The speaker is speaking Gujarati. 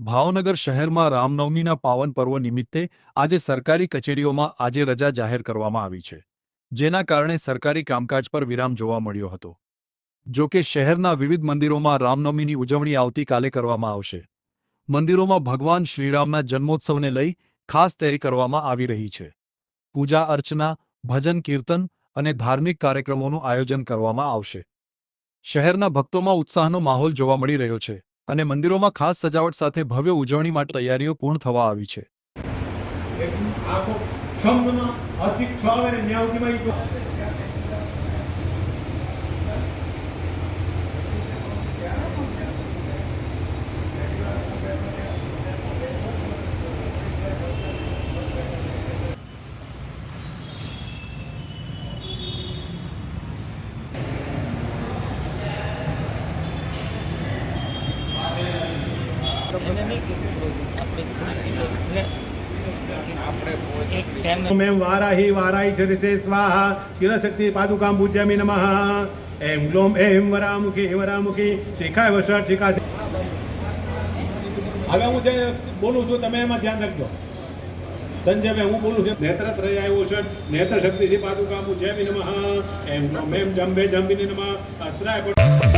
ભાવનગર શહેરમાં રામનવમીના પાવન પર્વ નિમિત્તે આજે સરકારી કચેરીઓમાં આજે રજા જાહેર કરવામાં આવી છે, જેના કારણે સરકારી કામકાજ પર વિરામ જોવા મળ્યો હતો. જો કે શહેરના વિવિધ મંદિરોમાં રામનવમીની ઉજવણી આવતીકાલે કરવામાં આવશે. મંદિરોમાં ભગવાન શ્રીરામના જન્મોત્સવને લઈ ખાસ તૈયારી કરવામાં આવી રહી છે. પૂજા અર્ચના, ભજન કીર્તન અને ધાર્મિક કાર્યક્રમોનું આયોજન કરવામાં આવશે. શહેરના ભક્તોમાં ઉત્સાહનો માહોલ જોવા મળી રહ્યો છે અને મંદિરોમાં ખાસ સજાવટ સાથે ભવ્ય ઉજવણી માટે તૈયારીઓ પૂર્ણ થવા આવી છે. મેં વારાહી વારાહી ચરિતે સ્વાહા ચિરશક્તિ પાદુકાં પૂજ્યામિ નમઃ. એમ ગ્લોમ એમ વરામુખી શિખાય વસટ શિખા. હવે હું જે બોલું છું તમે એમાં ધ્યાન રાખજો. સંજયભાઈ હું બોલું છું નેત્રત્રયાય વસટ નેત્ર શક્તિ પાદુકાં પૂજ્યામિ નમઃ. એમ ગ્લોમ એમ જંબે જંબિની નમઃ. અત્રાય